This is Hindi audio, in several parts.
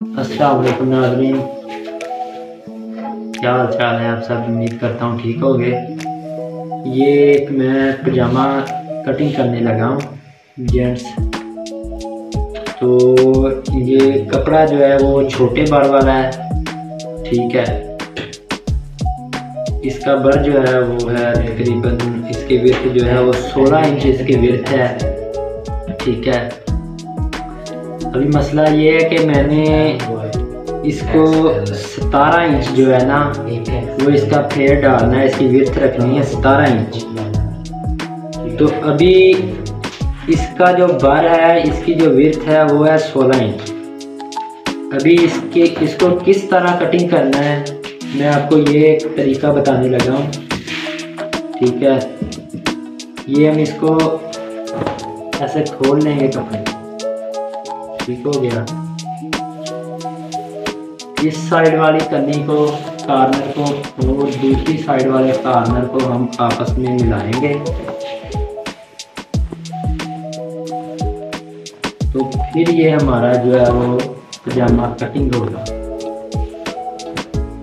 अस्सलाम वालेकुम नाज़रीन, क्या हाल चाल है आप सब। उम्मीद करता हूँ ठीक होंगे। ये एक मैं पजामा कटिंग करने लगा हूँ जेंट्स। तो ये कपड़ा जो है वो छोटे बार वाला है, ठीक है। इसका बर जो है वो है तकरीबन, इसकी विड्थ जो है वो 16 इंच इसकी विड्थ है, ठीक है। अभी मसला ये है कि मैंने इसको 17 इंच जो है ना वो इसका फ्लेयर डालना है, इसकी विड्थ रखनी है 17 इंच। तो अभी इसका जो बर है, इसकी जो विड्थ है वो है 16 इंच। अभी इसको किस तरह कटिंग करना है मैं आपको ये एक तरीका बताने लगा हूँ, ठीक है। ये हम इसको ऐसे खोल लेंगे कपड़े, ठीक हो गया। इस साइड वाली कन्नी को, कॉर्नर को, और दूसरी साइड वाले कॉर्नर को हम आपस में मिलाएंगे। तो फिर ये हमारा जो है वो पजामा कटिंग होगा।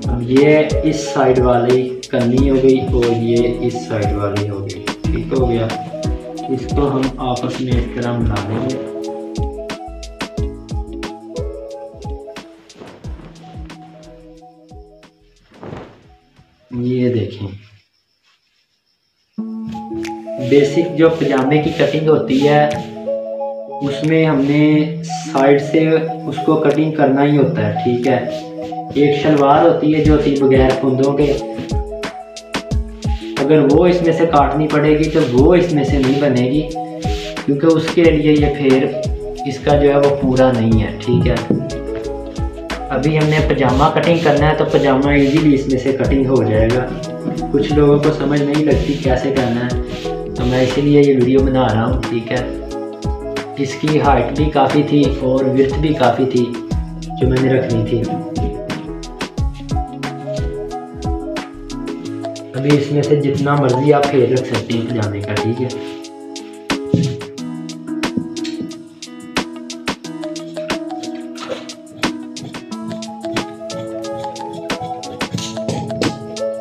अब ये इस साइड वाली कन्नी हो गई और ये इस साइड वाली हो गई, ठीक हो गया। इसको हम आपस में इस तरह मिला लेंगे। ये देखें, बेसिक जो पजामे की कटिंग होती है उसमें हमने साइड से उसको कटिंग करना ही होता है, ठीक है। एक शलवार होती है जो होती बगैर फुंदों के, अगर वो इसमें से काटनी पड़ेगी तो वो इसमें से नहीं बनेगी, क्योंकि उसके लिए ये फिर इसका जो है वो पूरा नहीं है, ठीक है। अभी हमने पजामा कटिंग करना है तो पजामा इजीली इसमें से कटिंग हो जाएगा। कुछ लोगों को समझ नहीं लगती कैसे करना है, तो मैं इसीलिए ये वीडियो बना रहा हूँ, ठीक है। इसकी हाइट भी काफ़ी थी और विड्थ भी काफ़ी थी जो मैंने रखनी थी। अभी इसमें से जितना मर्जी आप फेर रख सकते हैं पजामे का, ठीक है।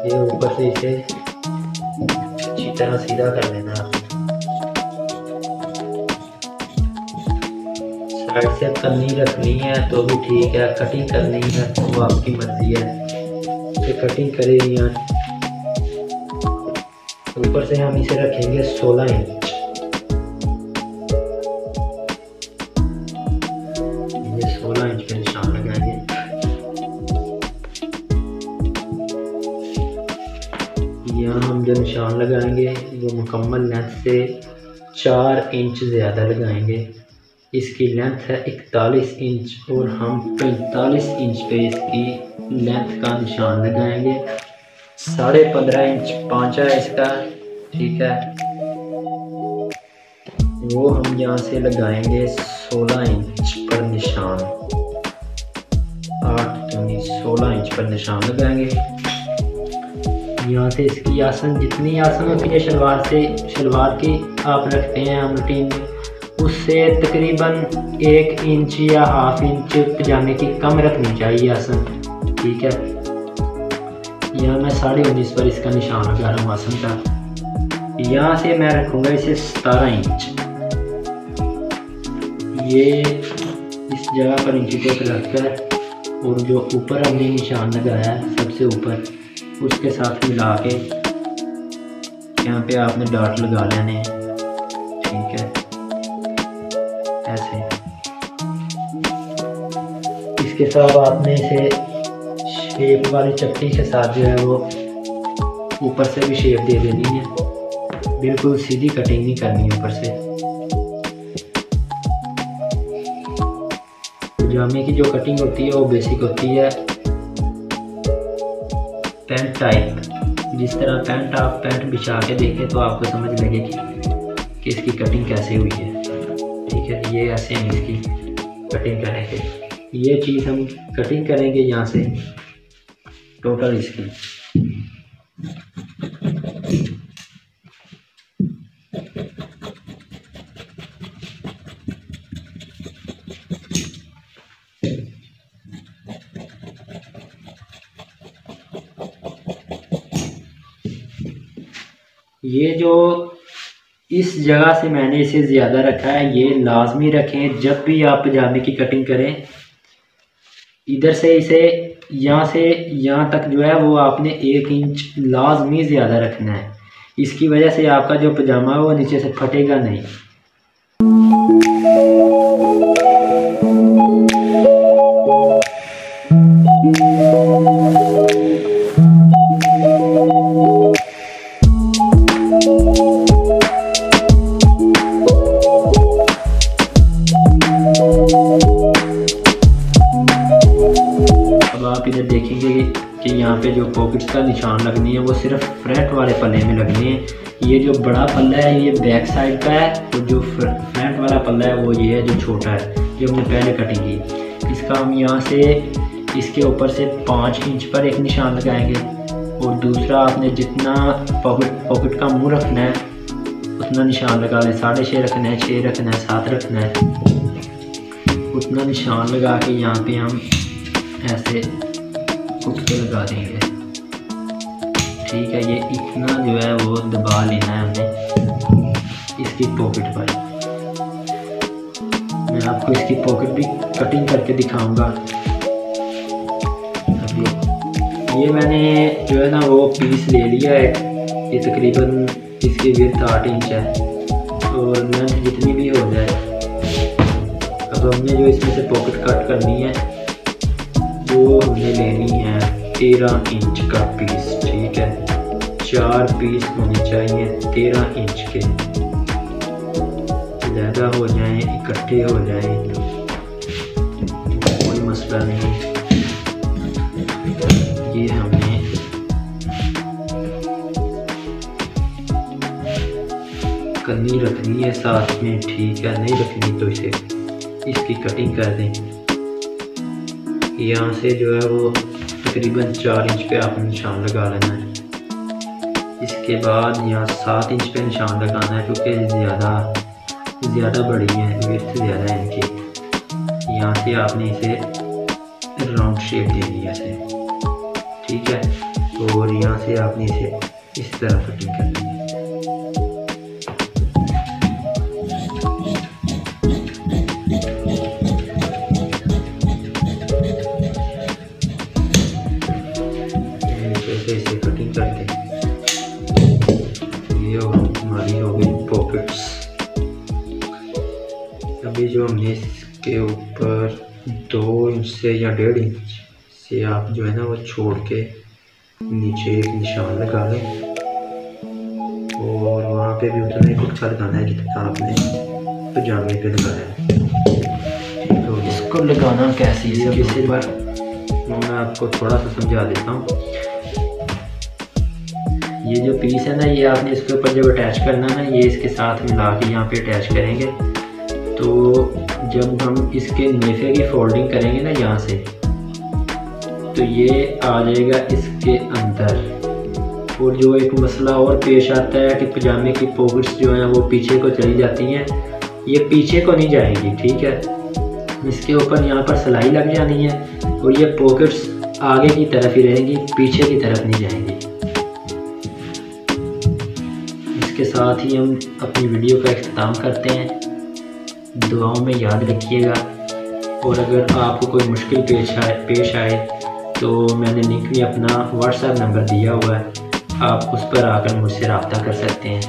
ये ऊपर से इसे अच्छी तरह सीधा कर लेना। साइड से कन्नी रखनी है तो भी ठीक है, कटिंग करनी है तो वो आपकी मर्जी है, तो कटिंग करें। या ऊपर से हम इसे रखेंगे 16 इंच। ये 16 इंच पे निशान लगाएंगे। यहाँ हम जो निशान लगाएंगे वो मुकम्मल लेंथ से 4 इंच ज़्यादा लगाएंगे। इसकी लेंथ है 41 इंच और हम 45 इंच पे इसकी लेंथ का निशान लगाएंगे। 15.5 इंच पांचा है इसका, ठीक है। वो हम यहाँ से लगाएंगे 16 इंच पर निशान, 8 यानी 16 इंच पर निशान लगाएंगे। यहाँ से इसकी आसन, जितनी आसन होती है शलवार की आप रखते हैं हम रूटीन में, उससे तकरीबन 1 इंच या हाफ इंच पजामे की कम रखनी चाहिए आसन, ठीक है। यहाँ मैं 19.5 पर इसका निशान लगा रहा हूँ आसन का। यहाँ से मैं रखूँगा इसे 17 इंच। ये इस जगह पर इंची टेप रखकर और जो ऊपर हमने निशान लगाया है सबसे ऊपर, उसके साथ मिला के यहाँ पे आपने डॉट लगा लेने हैं, ठीक है। ऐसे इसके साथ आपने इसे शेप वाली चपटी के साथ जो है वो ऊपर से भी शेप दे देनी है, बिल्कुल सीधी कटिंग नहीं करनी ऊपर से। पजामे की जो कटिंग होती है वो बेसिक होती है पैंट टाइप। जिस तरह आप पैंट बिछा के देखें तो आपको समझ लगेगी कि इसकी कटिंग कैसे हुई है, ठीक है। ये ऐसे हम इसकी कटिंग करेंगे। ये चीज़ हम कटिंग करेंगे यहाँ से टोटल इसकी। ये जो इस जगह से मैंने इसे ज़्यादा रखा है, ये लाजमी रखें जब भी आप पजामे की कटिंग करें। इधर से इसे यहाँ से यहाँ तक जो है वो आपने 1 इंच लाजमी ज़्यादा रखना है। इसकी वजह से आपका जो पजामा है वो नीचे से फटेगा नहीं। आप इधर देखेंगे कि यहाँ पे जो पॉकेट्स का निशान लगनी है वो सिर्फ फ्रंट वाले पल्ले में लगनी है। ये जो बड़ा पल्ला है ये बैक साइड का है, तो जो फ्रंट वाला पल्ला है वो ये है जो छोटा है, जो हमने पहले कटिंग की। इसका हम यहाँ से इसके ऊपर से 5 इंच पर एक निशान लगाएंगे, और दूसरा आपने जितना पॉकेट का मुँह रखना है उतना निशान लगा लें। 6.5 रखना है, 6 रखना है, 7 रखना है, उतना निशान लगा के यहाँ पे हम ऐसे कुट के लगा देंगे। ठीक है, ये इतना जो है वो दबा लेना है हमने इसकी पॉकेट पर। मैं आपको इसकी पॉकेट भी कटिंग करके दिखाऊंगा। अभी ये मैंने जो है ना वो पीस ले लिया है। ये तकरीबन इसकी विड्थ 8 इंच है और लेंथ जितनी भी हो जाए। अब हमने जो इसमें से पॉकेट कट करनी है वो हमने लेनी है 13 इंच का पीस। ठीक है, 4 पीस होने चाहिए 13 इंच के, ज़्यादा हो जाएं इकट्ठे हो जाएं कोई मसला नहीं। ये हमने कन्नी रखनी है साथ में। ठीक है, नहीं रखनी तो इसे इसकी कटिंग कर दें। यहाँ से जो है वो तकरीबन 4 इंच पे आपने निशान लगा लेना है। इसके बाद यहाँ 7 इंच पे निशान लगाना है, क्योंकि ज़्यादा बड़ी है, विड्थ ज़्यादा है इनकी। यहाँ से आपने इसे राउंड शेप देनी है ऐसे। ठीक है, और यहाँ से आपने इसे इस तरह कटिंग करनी है। इसे कटिंग करके ये हमारी हो गई पॉकेट्स। अभी जो हमने इसके ऊपर 2 इंच से या 1.5 इंच से आप जो है ना वो छोड़ के नीचे एक निशान लगा लें, और वहाँ पे भी उतना ही कुछ लगाना है जितना आपने पजामे पे लगाया है। तो इसको लगाना कैसे, इसके ऊपर मैं आपको थोड़ा सा समझा देता हूँ। ये जो पीस है ना, ये आपने इसके ऊपर जब अटैच करना है ना, ये इसके साथ मिला के यहाँ पे अटैच करेंगे। तो जब हम इसके नेफे की फोल्डिंग करेंगे ना यहाँ से, तो ये आ जाएगा इसके अंदर। और जो एक मसला और पेश आता है कि पजामे की पॉकेट्स जो हैं वो पीछे को चली जाती हैं, ये पीछे को नहीं जाएंगी। ठीक है, इसके ऊपर यहाँ पर सिलाई लग जानी है, और ये पॉकेट्स आगे की तरफ ही रहेंगी, पीछे की तरफ नहीं जाएंगी। इसके साथ ही हम अपनी वीडियो का इख्तिताम करते हैं। दुआओं में याद रखिएगा, और अगर आपको कोई मुश्किल पेश आए तो मैंने लिंक में अपना व्हाट्सएप नंबर दिया हुआ है, आप उस पर आकर मुझसे रब्ता कर सकते हैं।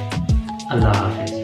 अल्लाह हाफ़िज़।